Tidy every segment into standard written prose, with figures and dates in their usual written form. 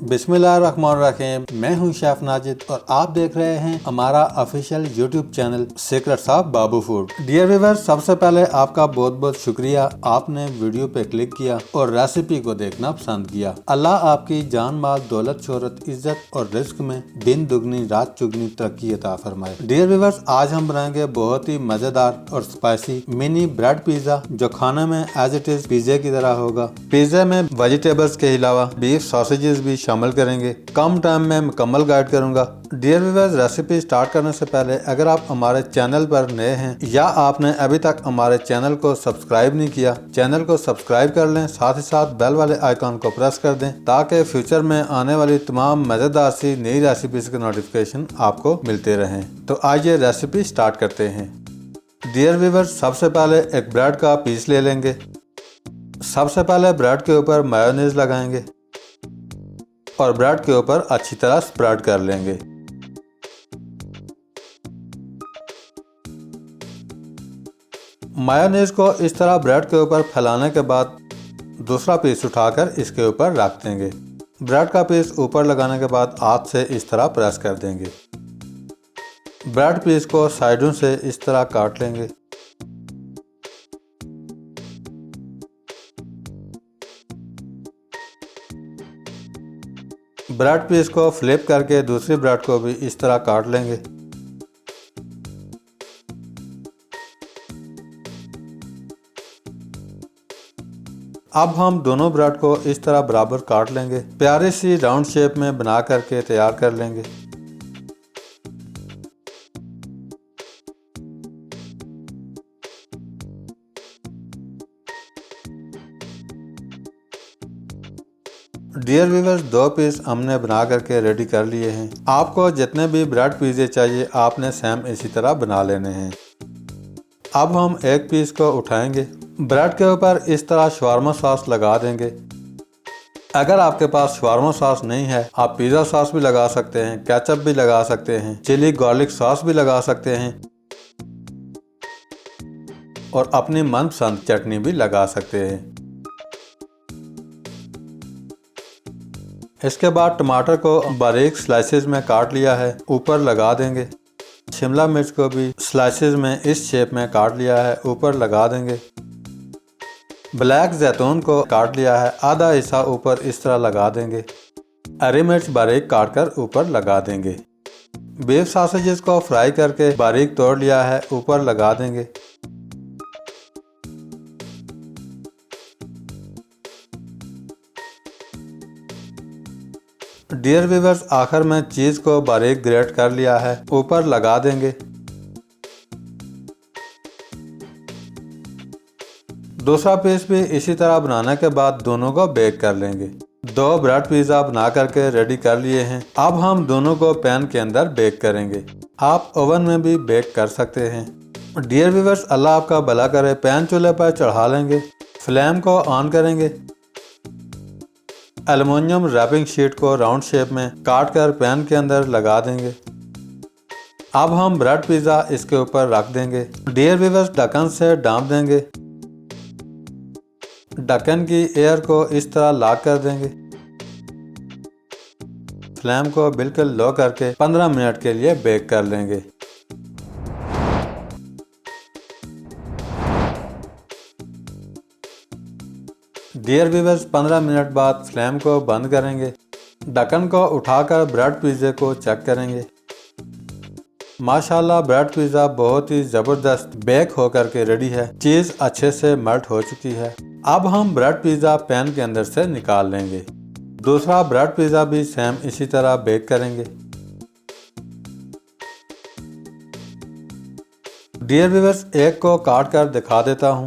बिस्मिल्लाहिर्रहमानिर्रहीम। मैं हूं शेफ नाजिद और आप देख रहे हैं हमारा official YouTube channel secrets of Babu food. Dear viewers, सबसे पहले आपका बहुत बहुत शुक्रिया, आपने वीडियो पे क्लिक किया और रेसिपी को देखना पसंद किया। अल्लाह आपकी जान माल दौलत शोहरत इज्जत और रिस्क में दिन दुगनी रात चुगनी तरक्की अता फरमाए। डियर व्यूअर्स, आज हम बनाएंगे बहुत ही मजेदार और स्पाइसी मिनी ब्रेड पिज्जा जो खाने में एज इट इज पिज्जे की तरह होगा। पिज्जे में वेजिटेबल्स के अलावा बीफ सॉसेजेस भी शामिल करेंगे। कम टाइम में मुकम्मल गाइड करूंगा। डियर व्यूअर्स, रेसिपी स्टार्ट करने से पहले अगर आप हमारे चैनल पर नए हैं या आपने अभी तक हमारे चैनल को सब्सक्राइब नहीं किया, चैनल को सब्सक्राइब कर लें, साथ ही साथ बेल वाले आइकॉन को प्रेस कर दें ताकि फ्यूचर में आने वाली तमाम मजेदार सी नई रेसिपीज के नोटिफिकेशन आपको मिलते रहें। तो आइए रेसिपी स्टार्ट करते हैं। डियर व्यूअर्स, सबसे पहले एक ब्रेड का पीस ले लेंगे। सबसे पहले ब्रेड के ऊपर मायोनीज लगाएंगे और ब्रेड के ऊपर अच्छी तरह स्प्रेड कर लेंगे। मायोनीज को इस तरह ब्रेड के ऊपर फैलाने के बाद दूसरा पीस उठाकर इसके ऊपर रख देंगे। ब्रेड का पीस ऊपर लगाने के बाद हाथ से इस तरह प्रेस कर देंगे। ब्रेड पीस को साइडों से इस तरह काट लेंगे। ब्रेड पीस को फ्लिप करके दूसरी ब्रेड को भी इस तरह काट लेंगे। अब हम दोनों ब्रेड को इस तरह बराबर काट लेंगे। प्यारी सी राउंड शेप में बना करके तैयार कर लेंगे। डियर व्यूअर्स, दो पीस हमने बना करके रेडी कर लिए हैं। आपको जितने भी ब्रेड पिज़्ज़े चाहिए आपने सेम इसी तरह बना लेने हैं। अब हम एक पीस को उठाएंगे, ब्रेड के ऊपर इस तरह शवारमा सॉस लगा देंगे। अगर आपके पास शवारमा सॉस नहीं है, आप पिज़्ज़ा सॉस भी लगा सकते हैं, केचप भी लगा सकते हैं, चिली गार्लिक सॉस भी लगा सकते हैं और अपनी मनपसंद चटनी भी लगा सकते हैं। इसके बाद टमाटर को बारीक स्लाइसेस में काट लिया है, ऊपर लगा देंगे। शिमला मिर्च को भी स्लाइसेस में इस शेप में काट लिया है, ऊपर लगा देंगे। ब्लैक जैतून को काट लिया है, आधा हिस्सा ऊपर इस तरह लगा देंगे। हरी मिर्च बारीक काट कर ऊपर लगा देंगे। बीफ सॉसेजेस को फ्राई करके बारीक तोड़ लिया है, ऊपर लगा देंगे। डियर व्यूअर्स, आखिर में चीज को बारीक ग्रेट कर लिया है, ऊपर लगा देंगे। दूसरा पीस भी इसी तरह बनाने के बाद दोनों को बेक कर लेंगे। दो ब्रेड पिज्जा बना करके रेडी कर लिए हैं। अब हम दोनों को पैन के अंदर बेक करेंगे। आप ओवन में भी बेक कर सकते हैं। डियर व्यूअर्स, अल्लाह आपका भला करे। पैन चूल्हे पर चढ़ा लेंगे, फ्लेम को ऑन करेंगे। एल्युमिनियम रैपिंग शीट को राउंड शेप में काट कर पैन के अंदर लगा देंगे। अब हम ब्रेड पिज्जा इसके ऊपर रख देंगे। डियर व्यूअर्स, ढक्कन से ढांप देंगे। ढक्कन की एयर को इस तरह लॉक कर देंगे। फ्लेम को बिल्कुल लो करके 15 मिनट के लिए बेक कर लेंगे। डियर व्यूअर्स, 15 मिनट बाद फ्लेम को बंद करेंगे। ढक्कन को उठाकर ब्रेड पिज्जे को चेक करेंगे। माशाल्लाह, ब्रेड पिज्जा बहुत ही जबरदस्त बेक होकर के रेडी है। चीज अच्छे से मेल्ट हो चुकी है। अब हम ब्रेड पिज्जा पैन के अंदर से निकाल लेंगे। दूसरा ब्रेड पिज्जा भी सेम इसी तरह बेक करेंगे। डियर व्यूअर्स, एक को काट कर दिखा देता हूँ।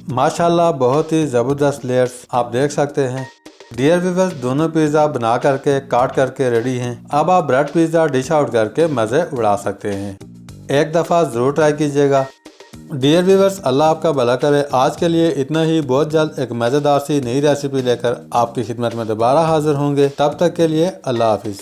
माशाल्लाह, बहुत ही ज़बरदस्त लेयर्स आप देख सकते हैं। डियर व्यूअर्स, दोनों पिज़्ज़ा बना करके काट करके रेडी हैं। अब आप ब्रेड पिज़्ज़ा डिश आउट करके मज़े उड़ा सकते हैं। एक दफ़ा ज़रूर ट्राई कीजिएगा। डियर व्यूअर्स, अल्लाह आपका भला करे। आज के लिए इतना ही। बहुत जल्द एक मज़ेदार सी नई रेसिपी लेकर आपकी खिदमत में दोबारा हाजिर होंगे। तब तक के लिए अल्लाह हाफिज़।